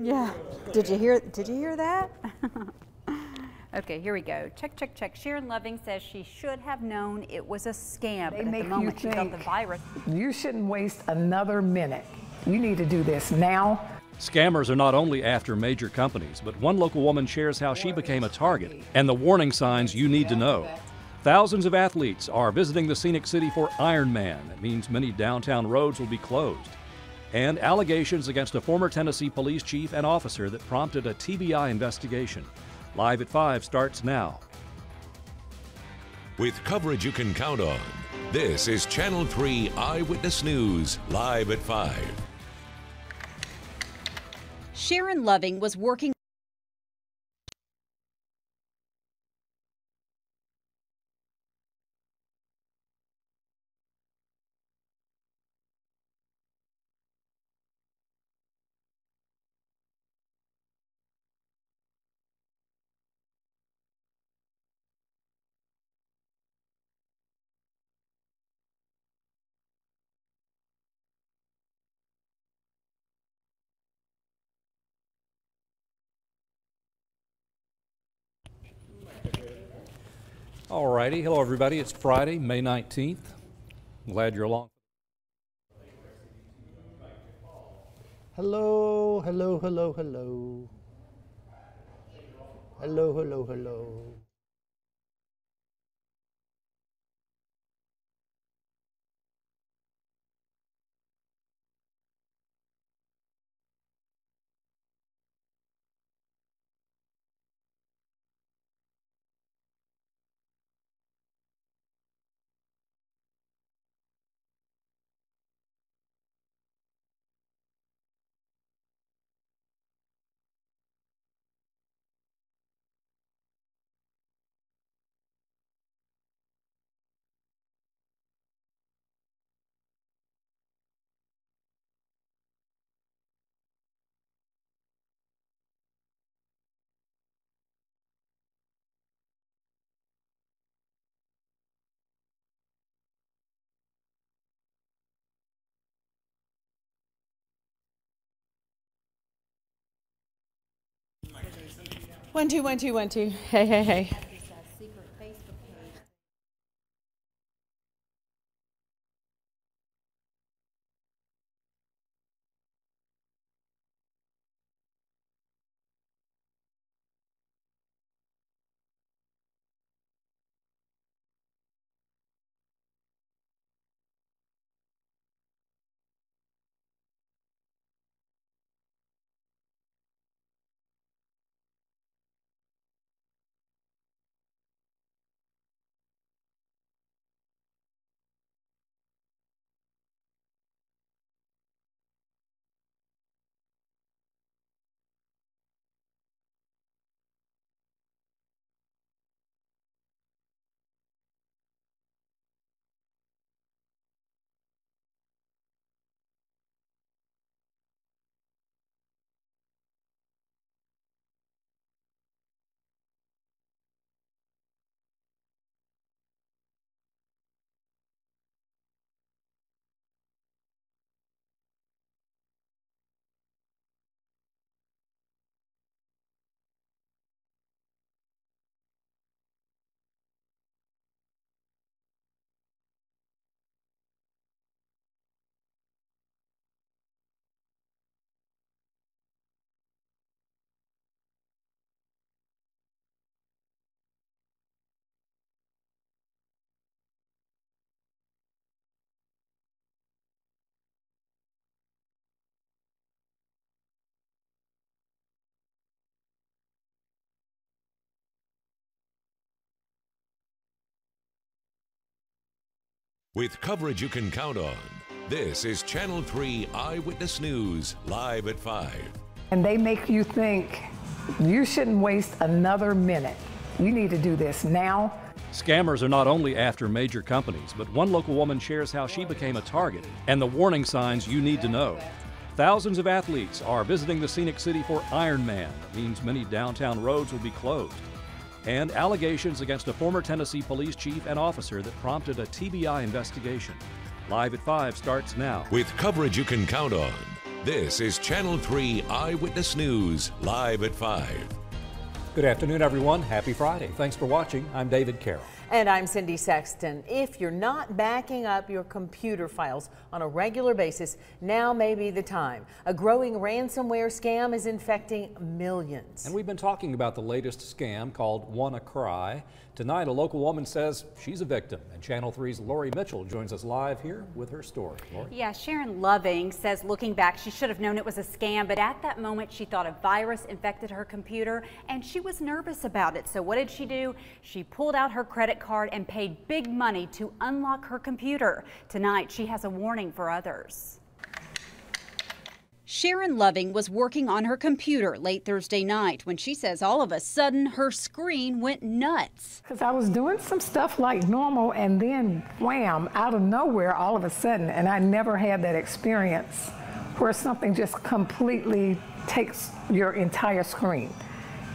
Yeah. Did you hear that? Okay, here we go. Check. Sharon Loving says she should have known it was a scam, but at the moment she felt the virus. You shouldn't waste another minute. You need to do this now. Scammers are not only after major companies, but one local woman shares how she became a target and the warning signs you need to know. Thousands of athletes are visiting the scenic city for Ironman. That means many downtown roads will be closed. And allegations against a former Tennessee police chief and officer that prompted a TBI investigation. Live at 5 starts now. With coverage you can count on, this is Channel 3 Eyewitness News, live at 5. Sharon Loving was working All righty. Hello, everybody. It's Friday, May 19th. Glad you're along. Hello. Hello. One, two. Hey. With coverage you can count on, this is Channel 3 Eyewitness News, live at 5. And they make you think you shouldn't waste another minute. You need to do this now. Scammers are not only after major companies, but one local woman shares how she became a target and the warning signs you need to know. Thousands of athletes are visiting the scenic city for Ironman. That means many downtown roads will be closed. And allegations against a former Tennessee police chief and officer that prompted a TBI investigation. Live at 5 starts now. With coverage you can count on, This is Channel 3 Eyewitness News, live at 5. Good afternoon, everyone. Happy Friday. Thanks for watching. I'm David Carroll. And I'm Cindy Sexton. If you're not backing up your computer files on a regular basis, now may be the time. A growing ransomware scam is infecting millions. And we've been talking about the latest scam called WannaCry. Tonight, a local woman says she's a victim, and Channel 3's Lori Mitchell joins us live here with her story. Lori? Yeah, Sharon Loving says looking back, she should have known it was a scam, but at that moment she thought a virus infected her computer and she was nervous about it. So what did she do? She pulled out her credit card and paid big money to unlock her computer. Tonight, she has a warning for others. Sharon Loving was working on her computer late Thursday night when she says all of a sudden her screen went nuts. Because I was doing some stuff like normal and then wham, out of nowhere all of a sudden, and I never had that experience where something just completely takes your entire screen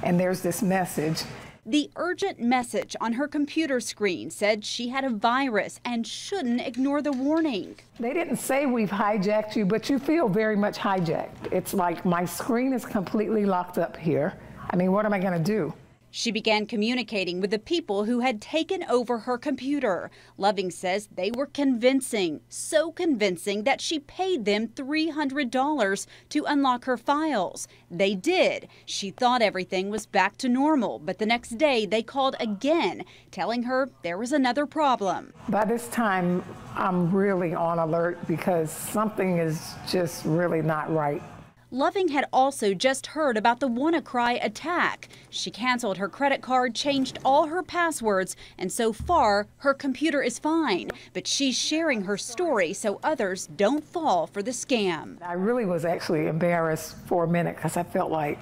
and there's this message. The urgent message on her computer screen said she had a virus and shouldn't ignore the warning. They didn't say we've hijacked you, but you feel very much hijacked. It's like my screen is completely locked up here. I mean, what am I going to do? She began communicating with the people who had taken over her computer. Loving says they were convincing, so convincing that she paid them $300 to unlock her files. They did. She thought everything was back to normal, but the next day they called again, telling her there was another problem. By this time, I'm really on alert because something is just really not right. Loving had also just heard about the WannaCry attack. She canceled her credit card, changed all her passwords, and so far, her computer is fine. But she's sharing her story so others don't fall for the scam. I really was actually embarrassed for a minute because I felt like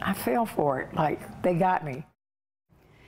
I fell for it, like they got me.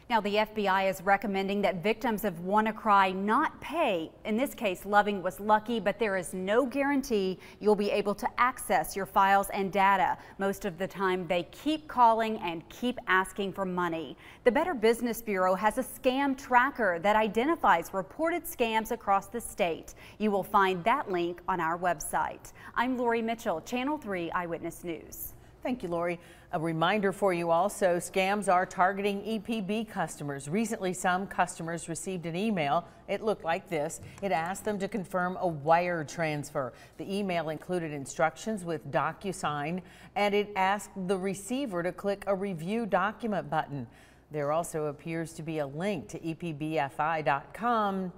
Now, the FBI is recommending that victims of WannaCry not pay. In this case, Loving was lucky, but there is no guarantee you'll be able to access your files and data. Most of the time, they keep calling and keep asking for money. The Better Business Bureau has a scam tracker that identifies reported scams across the state. You will find that link on our website. I'm Lori Mitchell, Channel 3 Eyewitness News. Thank you, Lori. A reminder for you also, scams are targeting EPB customers. Recently, some customers received an email. It looked like this. It asked them to confirm a wire transfer. The email included instructions with DocuSign, and it asked the receiver to click a review document button. There also appears to be a link to epbfi.com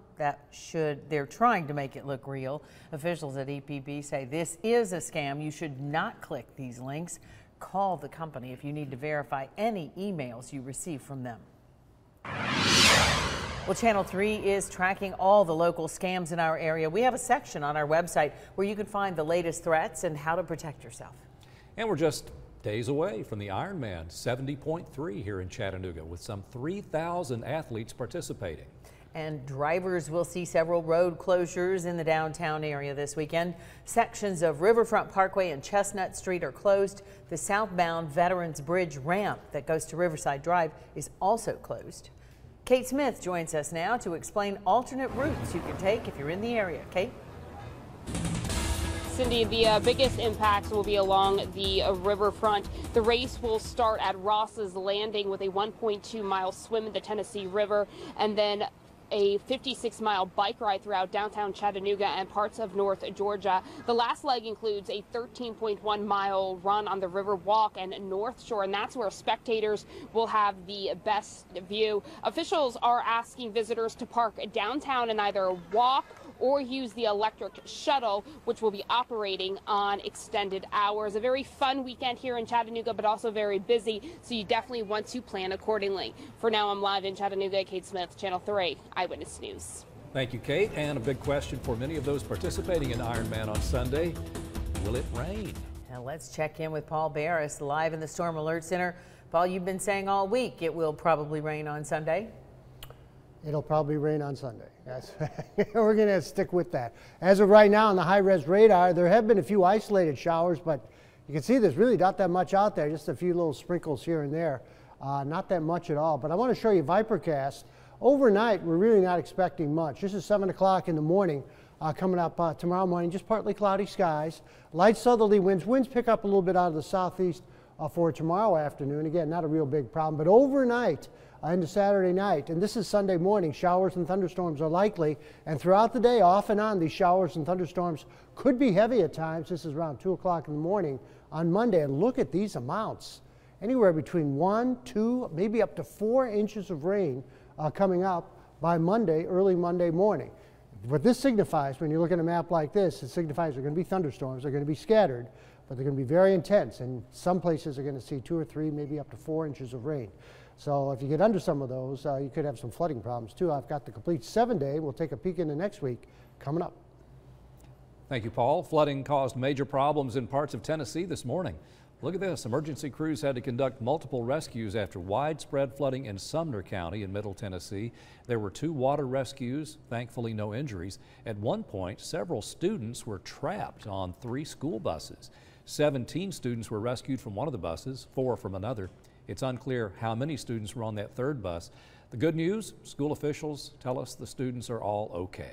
they're trying to make it look real. Officials at EPB say this is a scam. You should not click these links. Call the company if you need to verify any emails you receive from them. Well, Channel 3 is tracking all the local scams in our area. We have a section on our website where you can find the latest threats and how to protect yourself. And we're just days away from the Ironman 70.3 here in Chattanooga with some 3,000 athletes participating. And drivers will see several road closures in the downtown area this weekend. Sections of Riverfront Parkway and Chestnut Street are closed. The southbound Veterans Bridge ramp that goes to Riverside Drive is also closed. Kate Smith joins us now to explain alternate routes you can take if you're in the area. Kate? Cindy, the biggest impacts will be along the riverfront. The race will start at Ross's Landing with a 1.2-mile swim in the Tennessee River, and then a 56-mile bike ride throughout downtown Chattanooga and parts of North Georgia. The last leg includes a 13.1-mile run on the River Walk and North Shore, and that's where spectators will have the best view. Officials are asking visitors to park downtown and either walk or use the electric shuttle, which will be operating on extended hours. A very fun weekend here in Chattanooga, but also very busy, so you definitely want to plan accordingly. For now, I'm live in Chattanooga. Kate Smith, Channel 3 Eyewitness News. Thank you, Kate. And a big question for many of those participating in Ironman on Sunday, will it rain? Now let's check in with Paul Barris live in the Storm Alert Center. Paul, you've been saying all week it will probably rain on Sunday. It'll probably rain on Sunday. Yes. We're going to stick with that. As of right now on the high-res radar, there have been a few isolated showers, but you can see there's really not that much out there, just a few little sprinkles here and there. Not that much at all. But I want to show you Vipercast. Overnight, we're really not expecting much. This is 7 o'clock in the morning. coming up tomorrow morning. Just partly cloudy skies. Light southerly winds. Winds pick up a little bit out of the southeast for tomorrow afternoon. Again, not a real big problem. But overnight into Saturday night, and this is Sunday morning, showers and thunderstorms are likely. And throughout the day, off and on, these showers and thunderstorms could be heavy at times. This is around 2 o'clock in the morning on Monday. And look at these amounts. Anywhere between 1, 2, maybe up to 4 inches of rain coming up by Monday, early Monday morning. What this signifies, when you look at a map like this, it signifies there are going to be thunderstorms. They're going to be scattered, but they're going to be very intense. And some places are going to see 2 or 3, maybe up to 4 inches of rain. So if you get under some of those, you could have some flooding problems too. I've got the complete 7-day. We'll take a peek into next week coming up. Thank you, Paul. Flooding caused major problems in parts of Tennessee this morning. Look at this. Emergency crews had to conduct multiple rescues after widespread flooding in Sumner County in Middle Tennessee. There were 2 water rescues, thankfully no injuries. At one point, several students were trapped on 3 school buses. 17 students were rescued from one of the buses, 4 from another. It's unclear how many students were on that 3rd bus. The good news, school officials tell us the students are all okay.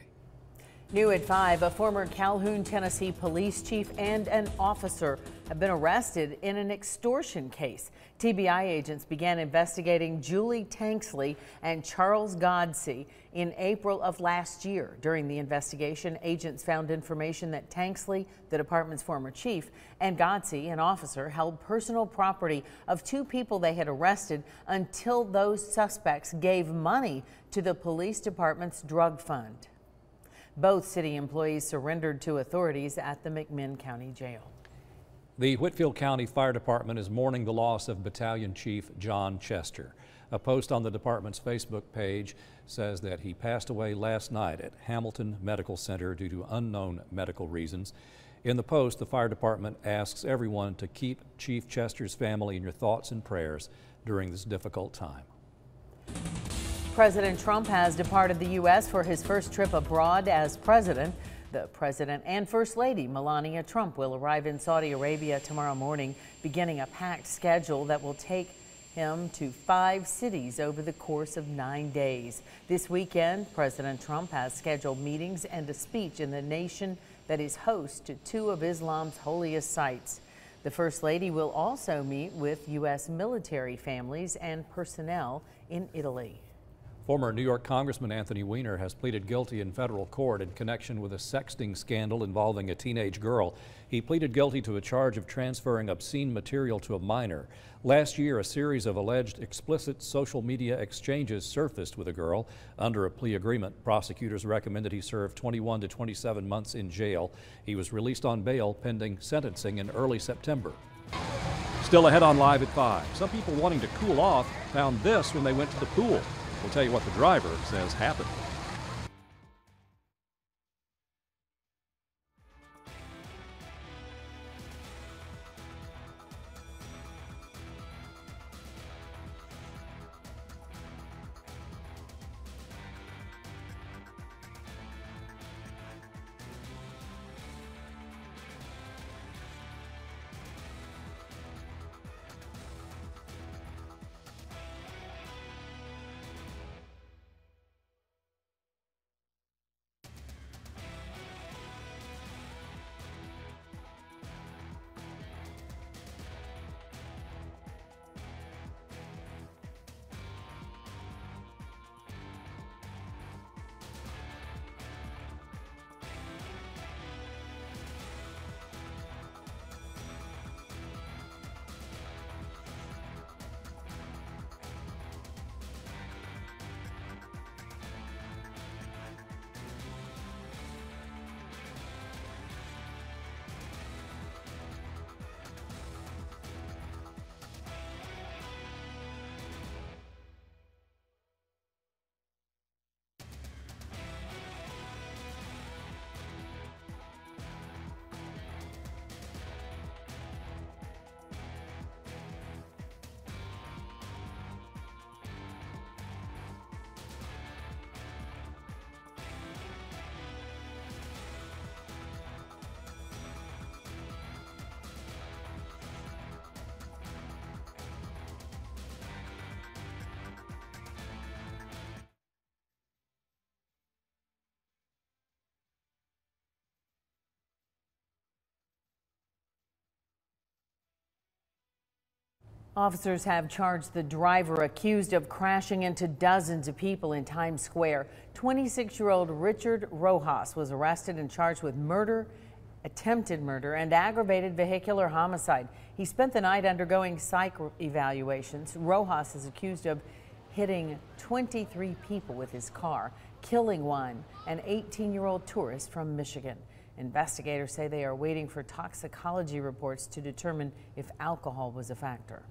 New at 5, a former Calhoun, Tennessee police chief and an officer have been arrested in an extortion case. TBI agents began investigating Julie Tanksley and Charles Godsey in April of last year. During the investigation, agents found information that Tanksley, the department's former chief, and Godsey, an officer, held personal property of 2 people they had arrested until those suspects gave money to the police department's drug fund. Both city employees surrendered to authorities at the McMinn County Jail. The Whitfield County Fire Department is mourning the loss of Battalion Chief John Chester. A post on the department's Facebook page says that he passed away last night at Hamilton Medical Center due to unknown medical reasons. In the post, the fire department asks everyone to keep Chief Chester's family in your thoughts and prayers during this difficult time. President Trump has departed the U.S. for his first trip abroad as president. The president and First Lady Melania Trump will arrive in Saudi Arabia tomorrow morning, beginning a packed schedule that will take him to 5 cities over the course of 9 days. This weekend, President Trump has scheduled meetings and a speech in the nation that is host to 2 of Islam's holiest sites. The First Lady will also meet with U.S. military families and personnel in Italy. Former New York Congressman Anthony Weiner has pleaded guilty in federal court in connection with a sexting scandal involving a teenage girl. He pleaded guilty to a charge of transferring obscene material to a minor. Last year, a series of alleged explicit social media exchanges surfaced with a girl. Under a plea agreement, prosecutors recommended he serve 21 to 27 months in jail. He was released on bail pending sentencing in early September. Still ahead on Live at 5. Some people wanting to cool off found this when they went to the pool. We'll tell you what the driver says happened. Officers have charged the driver accused of crashing into dozens of people in Times Square. 26-year-old Richard Rojas was arrested and charged with murder, attempted murder, and aggravated vehicular homicide. He spent the night undergoing psych evaluations. Rojas is accused of hitting 23 people with his car, killing one, an 18-year-old tourist from Michigan. Investigators say they are waiting for toxicology reports to determine if alcohol was a factor.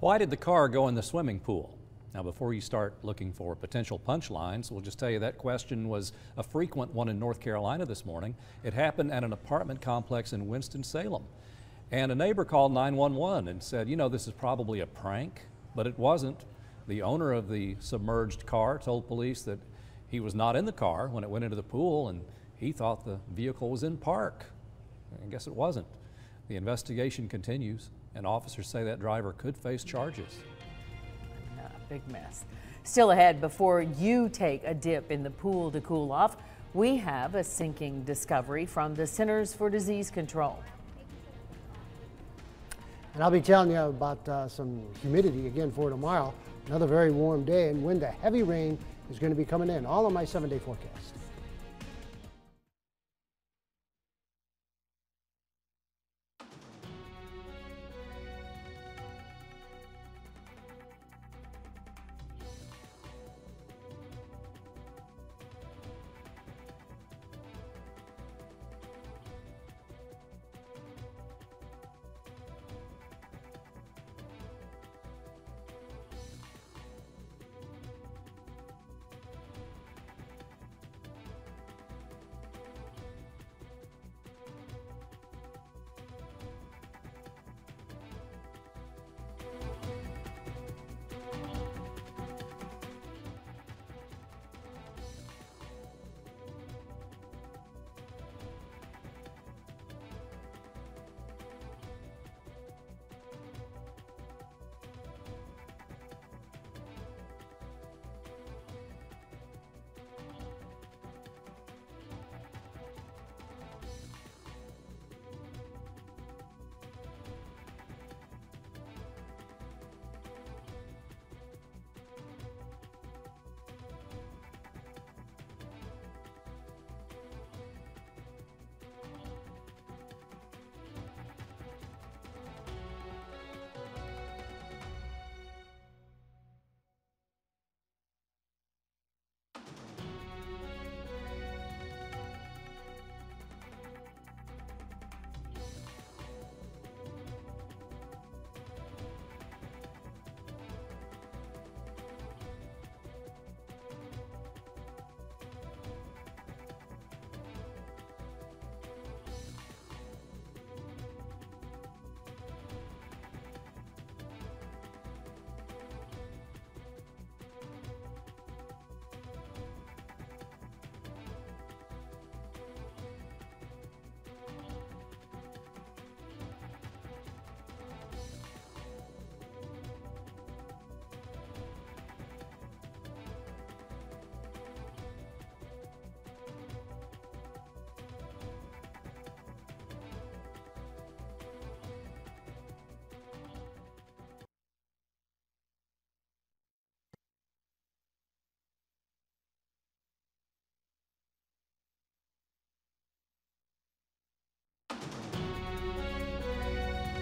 Why did the car go in the swimming pool? Now, before you start looking for potential punchlines, we'll just tell you that question was a frequent one in North Carolina this morning. It happened at an apartment complex in Winston-Salem. And a neighbor called 911 and said, you know, this is probably a prank, but it wasn't. The owner of the submerged car told police that he was not in the car when it went into the pool, and he thought the vehicle was in park. I guess it wasn't. The investigation continues, and officers say that driver could face charges. Big mess. Still ahead, before you take a dip in the pool to cool off, we have a sinking discovery from the Centers for Disease Control. And I'll be telling you about some humidity again for tomorrow. Another very warm day, and when the heavy rain is going to be coming in. All on my 7-day forecast.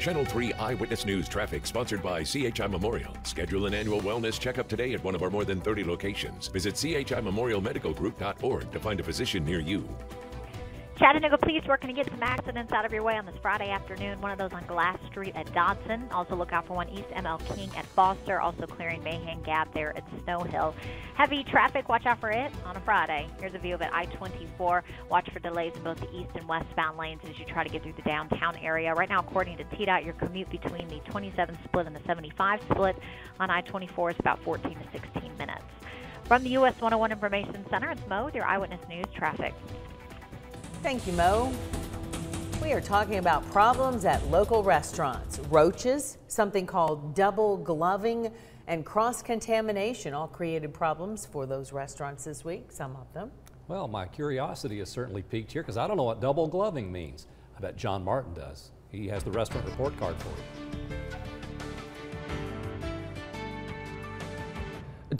Channel 3 Eyewitness News traffic sponsored by CHI Memorial. Schedule an annual wellness checkup today at one of our more than 30 locations. Visit chimemorialmedicalgroup.org to find a physician near you. Chattanooga police working to get some accidents out of your way on this Friday afternoon. One of those on Glass Street at Dodson. Also look out for one East ML King at Foster. Also clearing Mahan Gap there at Snow Hill. Heavy traffic, watch out for it on a Friday. Here's a view of it, I-24. Watch for delays in both the east and westbound lanes as you try to get through the downtown area. Right now, according to TDOT, your commute between the 27 split and the 75 split on I-24 is about 14 to 16 minutes. From the US 101 Information Center, it's Mo with your Eyewitness News traffic. Thank you, Mo. We are talking about problems at local restaurants. Roaches, something called double gloving, and cross-contamination all created problems for those restaurants this week, some of them. Well, my curiosity is certainly piqued here because I don't know what double gloving means. I bet John Martin does. He has the restaurant report card for you.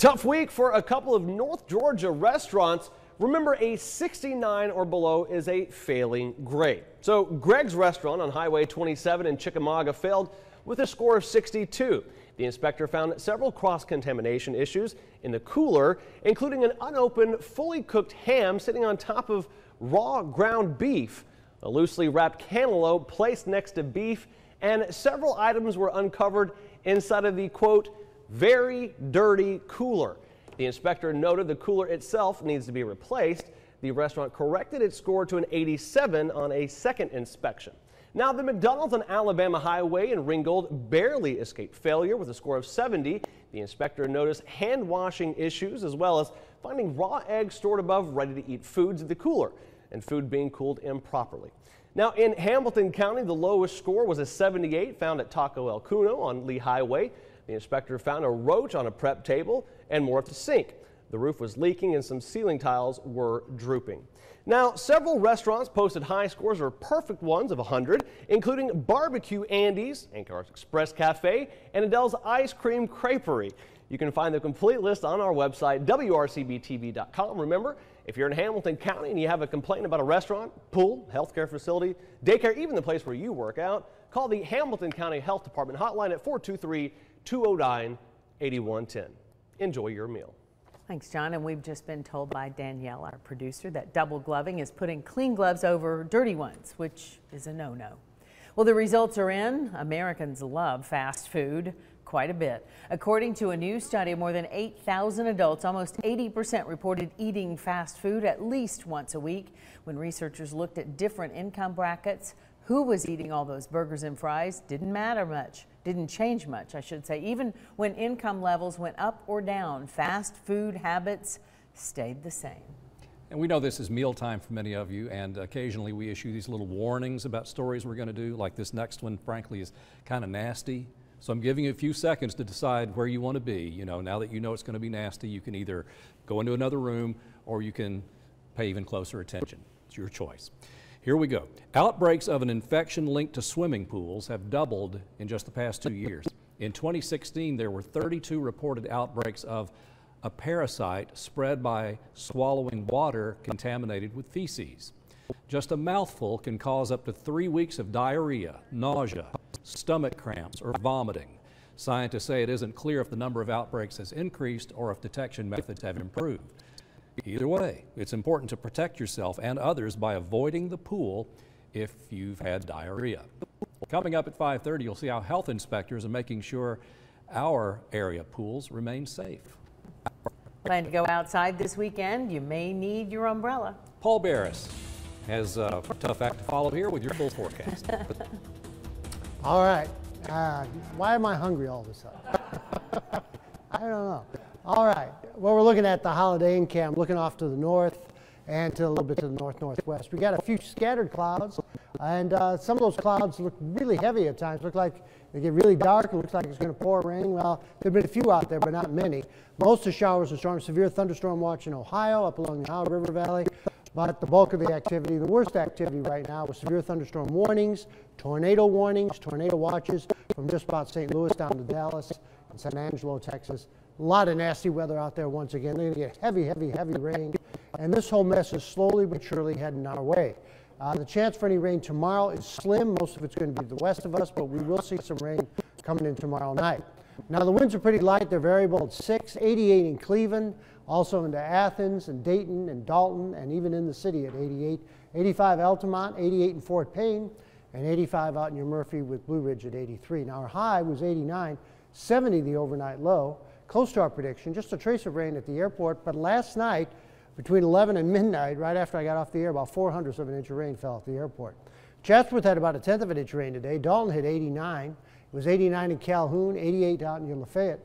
tough week for a couple of North Georgia restaurants. Remember, a 69 or below is a failing grade. So Greg's Restaurant on Highway 27 in Chickamauga failed with a score of 62. The inspector found several cross-contamination issues in the cooler, including an unopened, fully cooked ham sitting on top of raw ground beef, a loosely wrapped cantaloupe placed next to beef, and several items were uncovered inside of the, quote, very dirty cooler. The inspector noted the cooler itself needs to be replaced. The restaurant corrected its score to an 87 on a second inspection. Now, the McDonald's on Alabama Highway in Ringgold barely escaped failure with a score of 70. The inspector noticed hand washing issues as well as finding raw eggs stored above ready-to-eat foods in the cooler and food being cooled improperly. Now, in Hamilton County, the lowest score was a 78 found at Taco El Cuno on Lee Highway. The inspector found a roach on a prep table and more at the sink. The roof was leaking and some ceiling tiles were drooping. Now, several restaurants posted high scores or perfect ones of 100, including Barbecue Andy's, Anchorage Express Cafe, and Adele's Ice Cream Creperie. You can find the complete list on our website, WRCBTV.com. Remember, if you're in Hamilton County and you have a complaint about a restaurant, pool, healthcare facility, daycare, even the place where you work out, call the Hamilton County Health Department hotline at 423-209-8110. Enjoy your meal. Thanks, John. And we've just been told by Danielle, our producer, that double gloving is putting clean gloves over dirty ones, which is a no-no. Well, the results are in. Americans love fast food quite a bit. According to a new study of more than 8,000 adults, almost 80% reported eating fast food at least once a week. When researchers looked at different income brackets, who was eating all those burgers and fries didn't matter much. Didn't change much, I should say. Even when income levels went up or down, fast food habits stayed the same. And we know this is mealtime for many of you, and occasionally we issue these little warnings about stories we're going to do, like this next one, frankly, is kind of nasty. So I'm giving you a few seconds to decide where you want to be. You know, now that you know it's going to be nasty, you can either go into another room or you can pay even closer attention. It's your choice. Here we go. Outbreaks of an infection linked to swimming pools have doubled in just the past 2 years. In 2016, there were 32 reported outbreaks of a parasite spread by swallowing water contaminated with feces. Just a mouthful can cause up to 3 weeks of diarrhea, nausea, stomach cramps, or vomiting. Scientists say it isn't clear if the number of outbreaks has increased or if detection methods have improved. Either way, it's important to protect yourself and others by avoiding the pool if you've had diarrhea. Coming up at 5:30, you'll see how health inspectors are making sure our area pools remain safe. Plan to go outside this weekend? You may need your umbrella. Paul Barris has a tough act to follow here with your full forecast. All right. Why am I hungry all of a sudden? I don't know. All right. Well, we're looking at the Holiday Inn cam, looking off to the north and to a little bit to the north-northwest. We got a few scattered clouds, and some of those clouds look really heavy at times. Look like they get really dark. It looks like it's going to pour rain. Well, there have been a few out there, but not many. Most of the showers and storms, severe thunderstorm watch in Ohio, up along the Ohio River Valley. But the bulk of the activity, the worst activity right now, was severe thunderstorm warnings, tornado watches from just about St. Louis down to Dallas and San Angelo, Texas. A lot of nasty weather out there once again. They're going to get heavy, heavy, heavy rain. And this whole mess is slowly but surely heading our way. The chance for any rain tomorrow is slim. Most of it's going to be the west of us, but we will see some rain coming in tomorrow night. Now, the winds are pretty light. They're variable at 6, 88 in Cleveland, also into Athens and Dayton and Dalton, and even in the city at 88. 85 Altamont, 88 in Fort Payne, and 85 out near Murphy with Blue Ridge at 83. Now, our high was 89, 70 the overnight low. Close to our prediction, just a trace of rain at the airport, but last night, between 11 and midnight, right after I got off the air, about 0.04 of an inch of rain fell at the airport. Chatsworth had about 1/10 of an inch of rain today. Dalton hit 89. It was 89 in Calhoun, 88 out near Lafayette.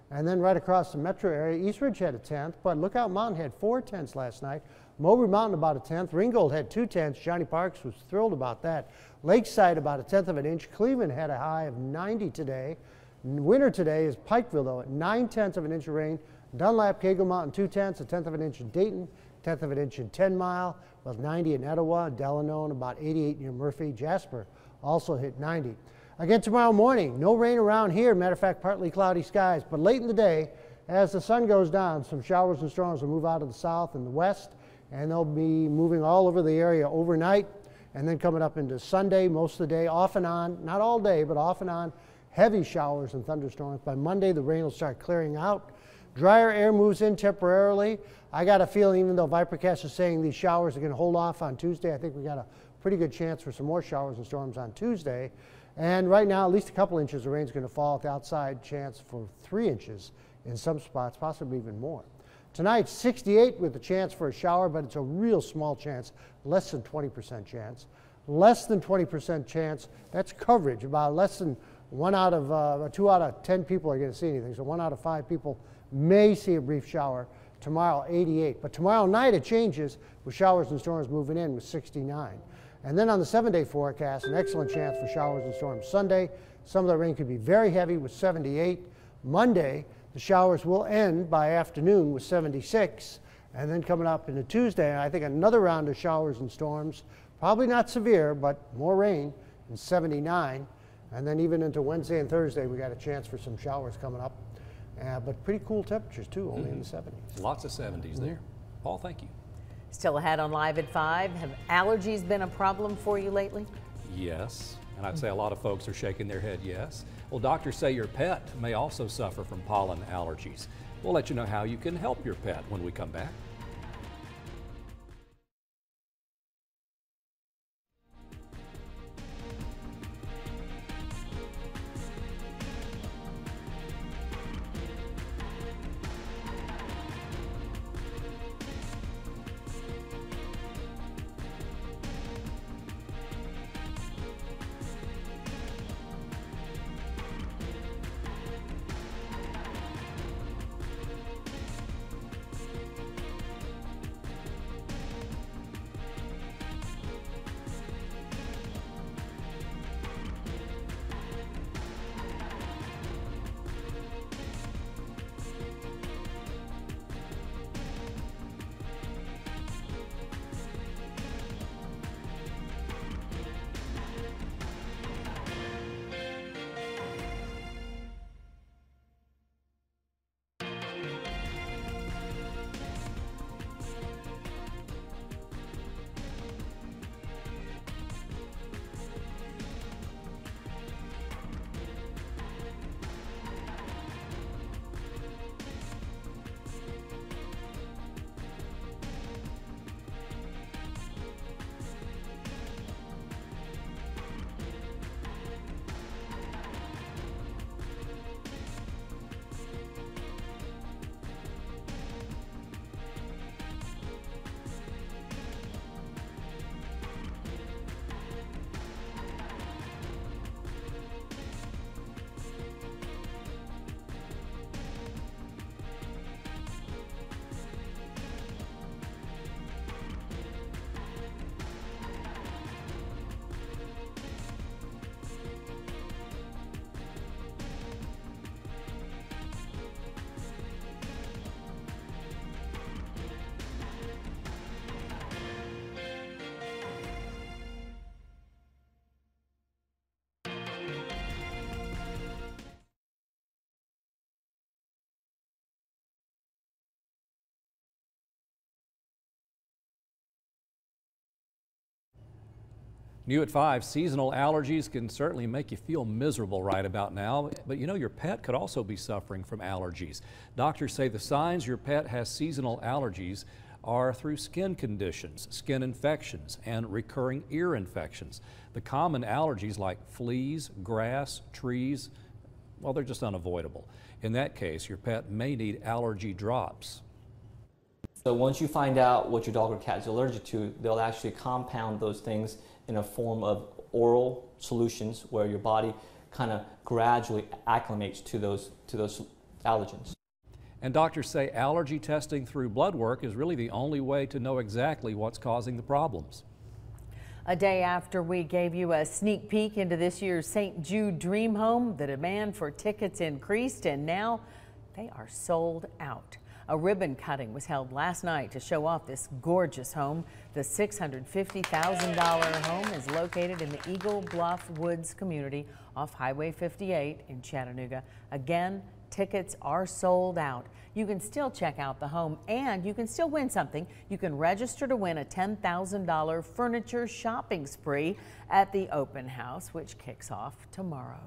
And then right across the metro area, Eastridge had 1/10, but Lookout Mountain had 4/10 last night. Mowbray Mountain about 1/10. Ringgold had 2/10. Johnny Parks was thrilled about that. Lakeside about 1/10 of an inch. Cleveland had a high of 90 today. Winter today is Pikeville, though, at 9/10 of an inch of rain. Dunlap, Cagle Mountain, 2/10, 1/10 of an inch in Dayton, 1/10 of an inch in 10 Mile, with 90 in Etowah, Delano, and about 88 near Murphy. Jasper also hit 90. Again tomorrow morning, no rain around here. Matter of fact, partly cloudy skies, but late in the day, as the sun goes down, some showers and storms will move out of the south and the west, and they'll be moving all over the area overnight, and then coming up into Sunday, most of the day, off and on, not all day, but off and on, heavy showers and thunderstorms. By Monday, the rain will start clearing out. Drier air moves in temporarily. I got a feeling, even though ViperCast is saying these showers are going to hold off on Tuesday, I think we got a pretty good chance for some more showers and storms on Tuesday. And right now, at least a couple inches of rain is going to fall. At the outside, chance for 3 inches in some spots, possibly even more. Tonight, 68 with a chance for a shower, but it's a real small chance, less than 20% chance. Less than 20% chance, that's coverage. About less than 2 out of 10 people are going to see anything. So 1 out of 5 people may see a brief shower. Tomorrow, 88. But tomorrow night it changes with showers and storms moving in with 69. And then on the 7-day forecast, an excellent chance for showers and storms Sunday. Some of the rain could be very heavy with 78. Monday, the showers will end by afternoon with 76. And then coming up into Tuesday, I think another round of showers and storms. Probably not severe, but more rain in 79. And then even into Wednesday and Thursday, we got a chance for some showers coming up. But pretty cool temperatures too, only in the 70s. Lots of 70s there. Paul, thank you. Still ahead on Live at 5. Have allergies been a problem for you lately? Yes, and I'd say a lot of folks are shaking their head yes. Well, doctors say your pet may also suffer from pollen allergies. We'll let you know how you can help your pet when we come back. New at 5, seasonal allergies can certainly make you feel miserable right about now, but you know your pet could also be suffering from allergies. Doctors say the signs your pet has seasonal allergies are through skin conditions, skin infections, and recurring ear infections. The common allergies like fleas, grass, trees, well, they're just unavoidable. In that case, your pet may need allergy drops. So once you find out what your dog or cat is allergic to, they'll actually compound those things in a form of oral solutions where your body kind of gradually acclimates to those allergens. And doctors say allergy testing through blood work is really the only way to know exactly what's causing the problems. A day after we gave you a sneak peek into this year's St. Jude Dream Home, the demand for tickets increased and now they are sold out. A ribbon cutting was held last night to show off this gorgeous home. The $650,000 home is located in the Eagle Bluff Woods community off Highway 58 in Chattanooga. Again, Tickets are sold out. You can still check out the home and you can still win something. You can register to win a $10,000 furniture shopping spree at the open house, which kicks off tomorrow.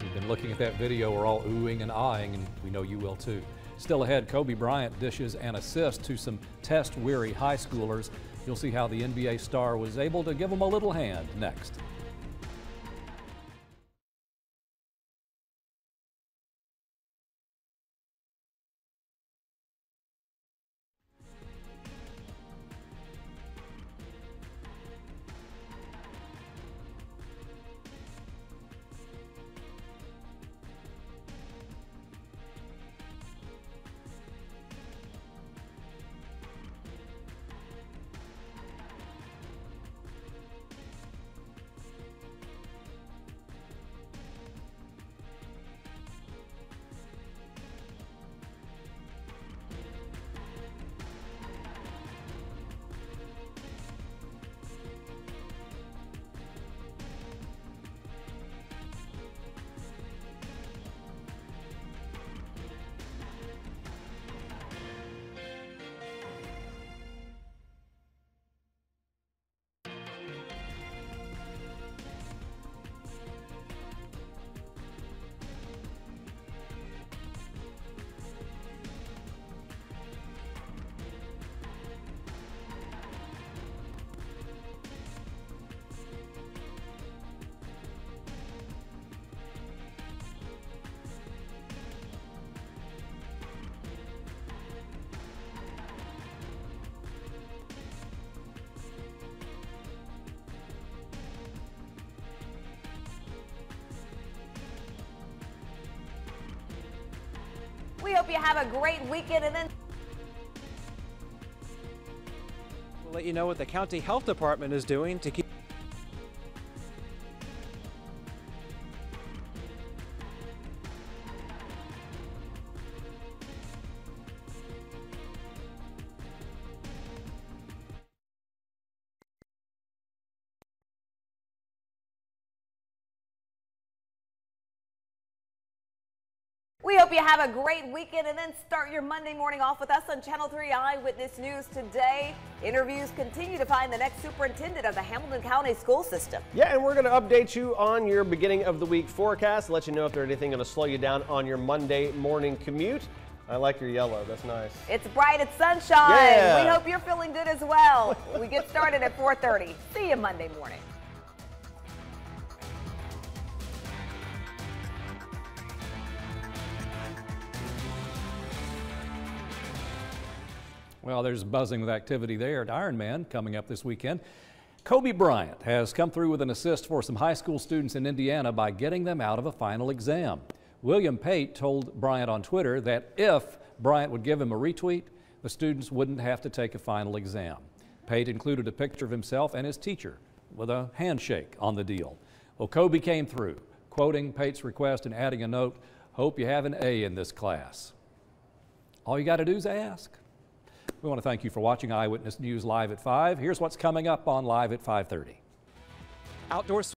We've been looking at that video. We're all oohing and eyeing, and we know you will too. Still ahead, Kobe Bryant dishes an assist to some test-weary high schoolers. You'll see how the NBA star was able to give them a little hand next. We hope you have a great weekend, and then we'll let you know what the county health department is doing to keep we hope you have a great weekend, and then start your Monday morning off with us on Channel 3 Eyewitness News today. Interviews continue to find the next superintendent of the Hamilton County school system. Yeah, and we're going to update you on your beginning of the week forecast, let you know if there's anything going to slow you down on your Monday morning commute. I like your yellow. That's nice. It's bright. It's sunshine. Yeah. We hope you're feeling good as well. We get started at 4:30. See you Monday morning. Well, there's buzzing with activity there at Ironman coming up this weekend. Kobe Bryant has come through with an assist for some high school students in Indiana by getting them out of a final exam. William Pate told Bryant on Twitter that if Bryant would give him a retweet, the students wouldn't have to take a final exam. Pate included a picture of himself and his teacher with a handshake on the deal. Well, Kobe came through, quoting Pate's request and adding a note, "Hope you have an A in this class." All you got to do is ask. We want to thank you for watching Eyewitness News Live at 5. Here's what's coming up on Live at 5:30. outdoor